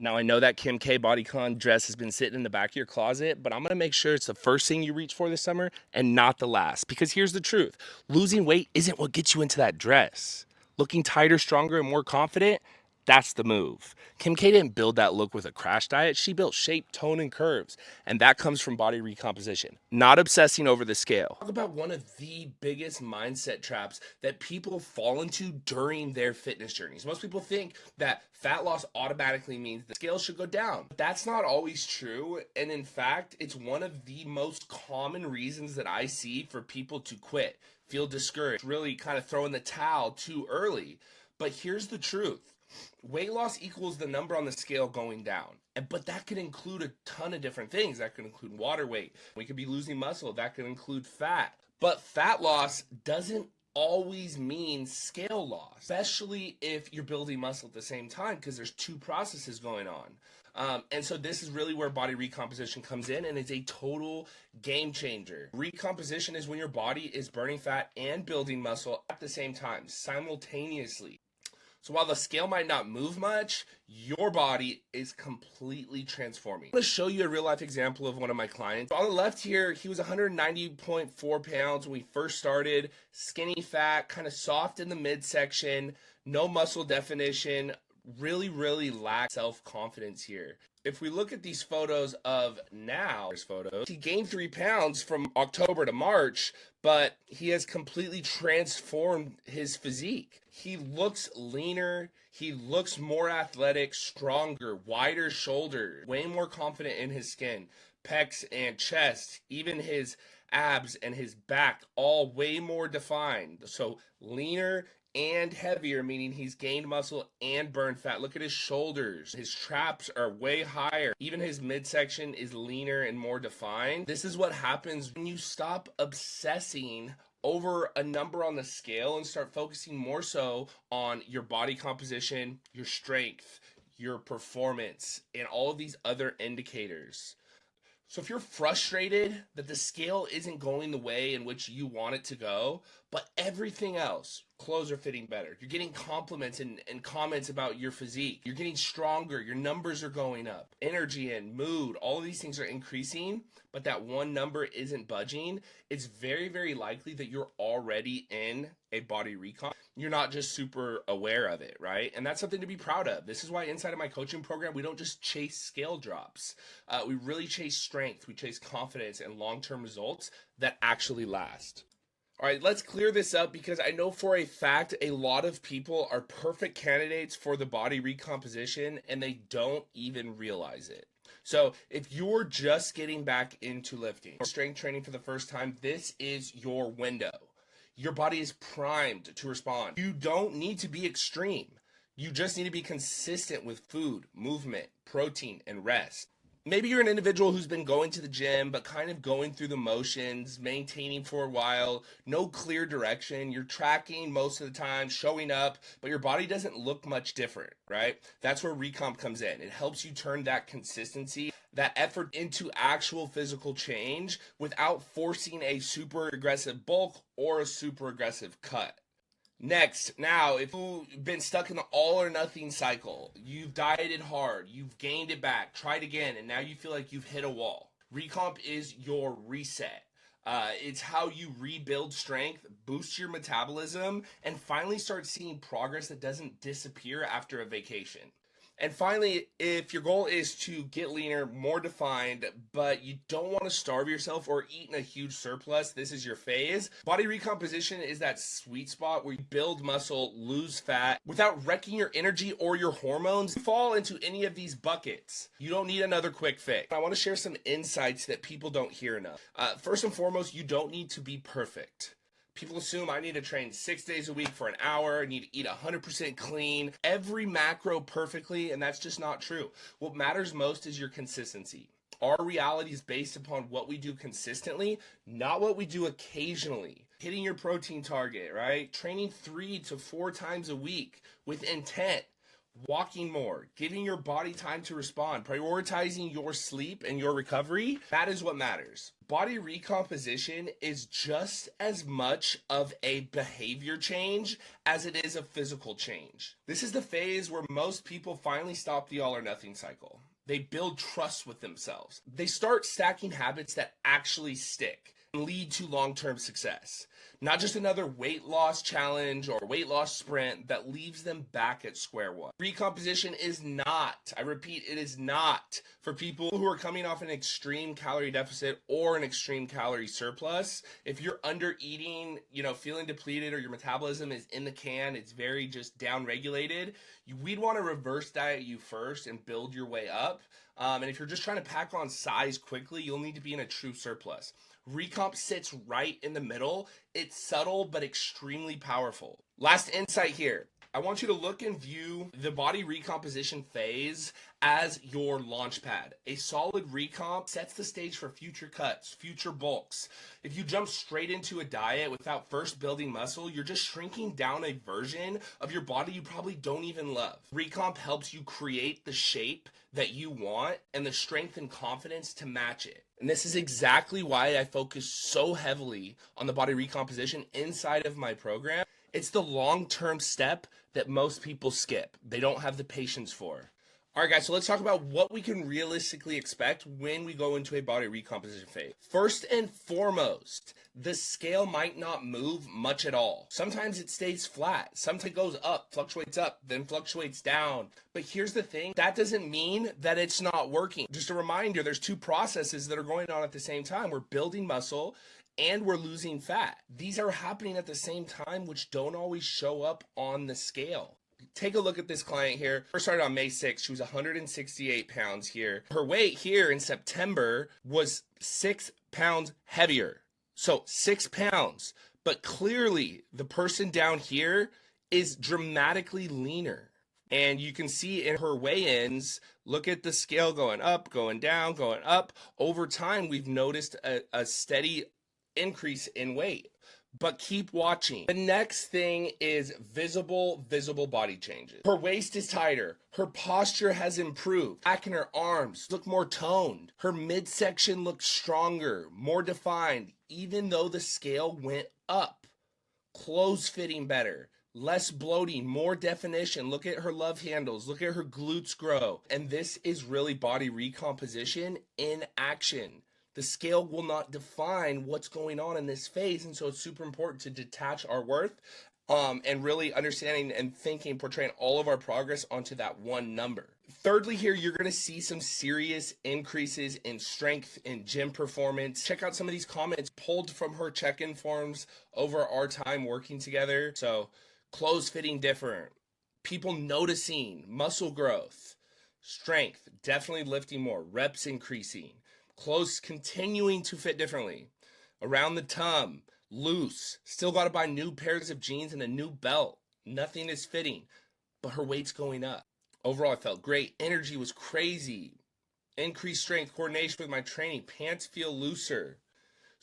Now, I know that Kim K Bodycon dress has been sitting in the back of your closet, but I'm gonna make sure it's the first thing you reach for this summer and not the last. Because here's the truth: losing weight isn't what gets you into that dress. Looking tighter, stronger, and more confident, that's the move. Kim K didn't build that look with a crash diet. She built shape, tone, and curves. And that comes from body recomposition, not obsessing over the scale. Talk about one of the biggest mindset traps that people fall into during their fitness journeys. Most people think that fat loss automatically means the scale should go down. But that's not always true. And in fact, it's one of the most common reasons that I see for people to quit, feel discouraged, really kind of throw in the towel too early. But here's the truth: weight loss equals the number on the scale going down. But that could include a ton of different things. That could include water weight. We could be losing muscle. That could include fat. But fat loss doesn't always mean scale loss, especially if you're building muscle at the same time, because there's two processes going on. And so this is really where body recomposition comes in, and it's a total game changer. Recomposition is when your body is burning fat and building muscle at the same time, simultaneously. So while the scale might not move much, your body is completely transforming. I'm going to show you a real life example of one of my clients. On the left here, he was 190.4 pounds when we first started, skinny fat, kind of soft in the midsection, no muscle definition, really lacked self-confidence here. If we look at these photos of now, he gained 3 pounds from October to March, but he has completely transformed his physique. He looks leaner, he looks more athletic, stronger, wider shoulders, way more confident in his skin, pecs and chest, even his abs and his back, all way more defined. So leaner and heavier, meaning he's gained muscle and burned fat. Look at his shoulders. His traps are way higher. Even his midsection is leaner and more defined. This is what happens when you stop obsessing over a number on the scale and start focusing more so on your body composition, your strength, your performance, and all of these other indicators. So if you're frustrated that the scale isn't going the way in which you want it to go, but everything else, clothes are fitting better, you're getting compliments and comments about your physique, you're getting stronger, your numbers are going up, energy and mood, all of these things are increasing, but that one number isn't budging, it's very likely that you're already in a body recomp. You're not just super aware of it, right? And that's something to be proud of. This is why inside of my coaching program, we don't just chase scale drops. We really chase strength, we chase confidence and long-term results that actually last. All right, let's clear this up because I know for a fact a lot of people are perfect candidates for the body recomposition and they don't even realize it. So if you're just getting back into lifting, strength training for the first time, this is your window. Your body is primed to respond. You don't need to be extreme. You just need to be consistent with food, movement, protein, and rest. Maybe you're an individual who's been going to the gym, but kind of going through the motions, maintaining for a while, no clear direction. You're tracking most of the time, showing up, but your body doesn't look much different, right? That's where Recomp comes in. It helps you turn that consistency, that effort into actual physical change without forcing a super aggressive bulk or a super aggressive cut. Next, now, if you've been stuck in the all or nothing cycle, you've dieted hard, you've gained it back, tried again, and now you feel like you've hit a wall. Recomp is your reset. It's how you rebuild strength, boost your metabolism, and finally start seeing progress that doesn't disappear after a vacation. And finally, if your goal is to get leaner, more defined, but you don't want to starve yourself or eat in a huge surplus, this is your phase. Body recomposition is that sweet spot where you build muscle, lose fat, without wrecking your energy or your hormones. You fall into any of these buckets. You don't need another quick fix. I want to share some insights that people don't hear enough. First and foremost, you don't need to be perfect. People assume I need to train 6 days a week for an hour, I need to eat 100% clean, every macro perfectly, and that's just not true. What matters most is your consistency. Our reality is based upon what we do consistently, not what we do occasionally. Hitting your protein target, right? Training 3 to 4 times a week with intent. walking more, giving your body time to respond, prioritizing your sleep and your recovery, that is what matters. Body recomposition is just as much of a behavior change as it is a physical change. This is the phase where most people finally stop the all or nothing cycle. They build trust with themselves. They start stacking habits that actually stick and lead to long-term success. Not just another weight loss challenge or weight loss sprint that leaves them back at square one. Recomposition is not, I repeat, it is not for people who are coming off an extreme calorie deficit or an extreme calorie surplus. If you're under eating, feeling depleted, or your metabolism is in the can, it's very just down regulated, we'd want to reverse diet you first and build your way up. And if you're just trying to pack on size quickly, you'll need to be in a true surplus. Recomp sits right in the middle. It's subtle but extremely powerful. Last insight here. I want you to look and view the body recomposition phase as your launch pad. A solid recomp sets the stage for future cuts, future bulks. If you jump straight into a diet without first building muscle, you're just shrinking down a version of your body you probably don't even love. Recomp helps you create the shape that you want and the strength and confidence to match it. And this is exactly why I focus so heavily on the body recomposition inside of my program. It's the long-term step that most people skip. They don't have the patience for. All right, guys, so let's talk about what we can realistically expect when we go into a body recomposition phase. First and foremost, the scale might not move much at all. Sometimes it stays flat. Sometimes it goes up, fluctuates up, then fluctuates down. But here's the thing, that doesn't mean that it's not working. Just a reminder, there's two processes that are going on at the same time. We're building muscle and we're losing fat. These are happening at the same time, which don't always show up on the scale. Take a look at this client here. First started on May 6th. She was 168 pounds here. Her weight here in September was 6 pounds heavier. So 6 pounds. But clearly the person down here is dramatically leaner. And you can see in her weigh-ins, look at the scale going up, going down, going up. Over time, we've noticed a steady increase in weight. But keep watching. The next thing is visible body changes. Her waist is tighter. Her posture has improved. Back in her arms look more toned. Her midsection looks stronger, more defined, even though the scale went up. Clothes fitting better. Less bloating, more definition. Look at her love handles. Look at her glutes grow. And this is really body recomposition in action. The scale will not define what's going on in this phase, and so it's super important to detach our worth and really understanding and thinking, portraying all of our progress onto that one number. Thirdly, here, you're going to see some serious increases in strength and gym performance. Check out some of these comments pulled from her check-in forms over our time working together. So clothes fitting different, people noticing muscle growth, strength, definitely lifting more, reps increasing, clothes continuing to fit differently. Around the tum, loose. Still got to buy new pairs of jeans and a new belt. Nothing is fitting, but her weight's going up. Overall, I felt great. Energy was crazy. Increased strength, coordination with my training. Pants feel looser.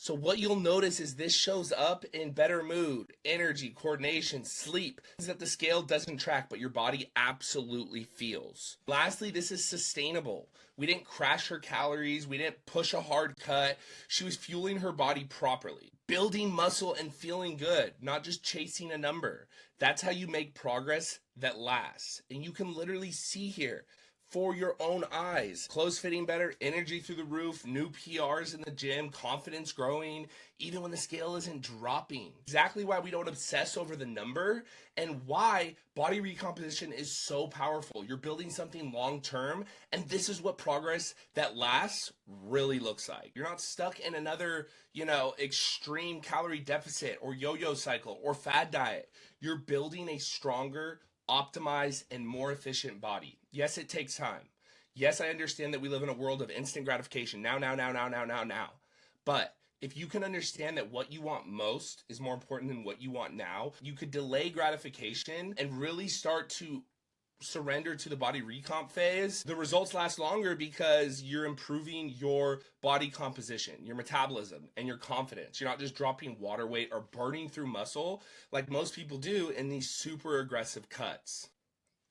So what you'll notice is this shows up in better mood, energy, coordination, sleep. Things that the scale doesn't track, but your body absolutely feels. Lastly, this is sustainable. We didn't crash her calories. We didn't push a hard cut. She was fueling her body properly, building muscle and feeling good, not just chasing a number. That's how you make progress that lasts. And you can literally see here, for your own eyes. Clothes fitting better, energy through the roof, new PRs in the gym, confidence growing, even when the scale isn't dropping. Exactly why we don't obsess over the number and why body recomposition is so powerful. You're building something long term, and this is what progress that lasts really looks like. You're not stuck in another, extreme calorie deficit or yo-yo cycle or fad diet. You're building a stronger, optimized, and more efficient body. Yes, it takes time. Yes, I understand that we live in a world of instant gratification. Now. But if you can understand that what you want most is more important than what you want now, you could delay gratification and really start to surrender to the body recomp phase. The results last longer because you're improving your body composition, your metabolism, and your confidence. You're not just dropping water weight or burning through muscle like most people do in these super aggressive cuts.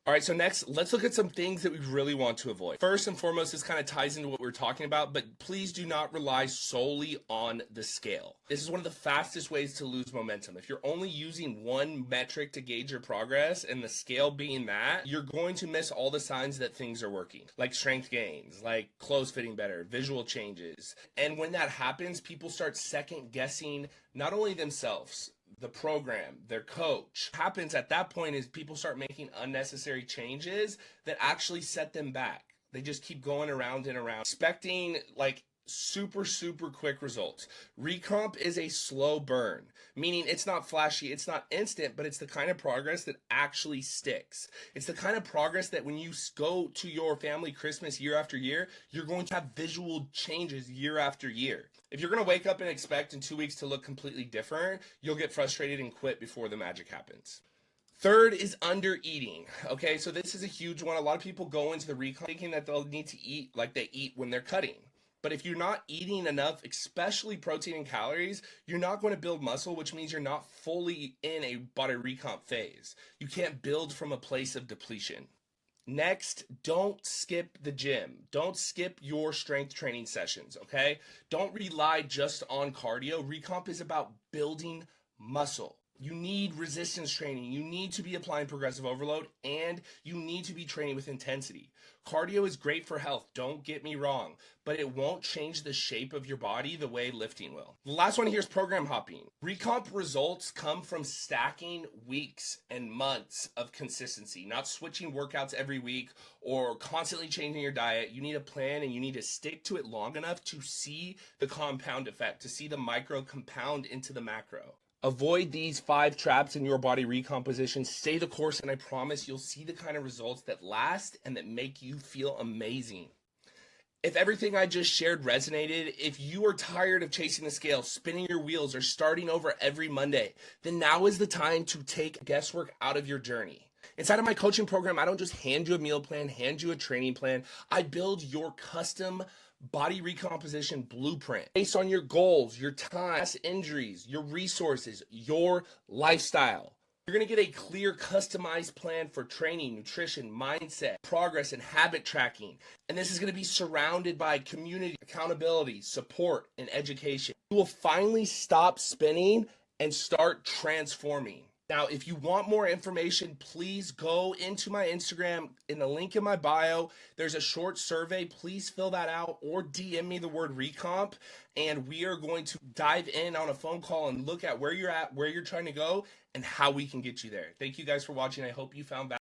All right, so next, let's look at some things that we really want to avoid. First and foremost, this kind of ties into what we're talking about, but please do not rely solely on the scale. This is one of the fastest ways to lose momentum. If you're only using one metric to gauge your progress, and the scale being that, you're going to miss all the signs that things are working, like strength gains, like clothes fitting better, visual changes. And when that happens, people start second guessing not only themselves, the program, their coach. What happens at that point is people start making unnecessary changes that actually set them back. They just keep going around and around, expecting like super quick results. Recomp is a slow burn, meaning it's not flashy, it's not instant, but it's the kind of progress that actually sticks. It's the kind of progress that when you go to your family Christmas year after year, you're going to have visual changes year after year. If you're going to wake up and expect in 2 weeks to look completely different, you'll get frustrated and quit before the magic happens. Third is under eating. Okay, so this is a huge one. A lot of people go into the recon thinking that they'll need to eat like they eat when they're cutting. But if you're not eating enough, especially protein and calories, you're not going to build muscle, which means you're not fully in a body recomp phase. You can't build from a place of depletion. Next, don't skip the gym. Don't skip your strength training sessions, okay? Don't rely just on cardio. Recomp is about building muscle. You need resistance training. You need to be applying progressive overload, and you need to be training with intensity. Cardio is great for health, don't get me wrong, but it won't change the shape of your body the way lifting will. The last one here is program hopping. Recomp results come from stacking weeks and months of consistency, not switching workouts every week or constantly changing your diet. You need a plan, and you need to stick to it long enough to see the compound effect, to see the micro compound into the macro. Avoid these 5 traps in your body recomposition. Stay the course, and I promise you'll see the kind of results that last and that make you feel amazing. If everything I just shared resonated, if you are tired of chasing the scale, spinning your wheels, or starting over every Monday, then now is the time to take guesswork out of your journey. Inside of my coaching program, I don't just hand you a meal plan, hand you a training plan. I build your custom body recomposition blueprint based on your goals, your time, past injuries, your resources, your lifestyle. You're going to get a clear, customized plan for training, nutrition, mindset, progress, and habit tracking. And this is going to be surrounded by community, accountability, support, and education. You will finally stop spinning and start transforming. Now, if you want more information, please go into my Instagram. In the link in my bio, there's a short survey. Please fill that out or DM me the word recomp, and we are going to dive in on a phone call and look at where you're at, where you're trying to go, and how we can get you there. Thank you guys for watching. I hope you found value.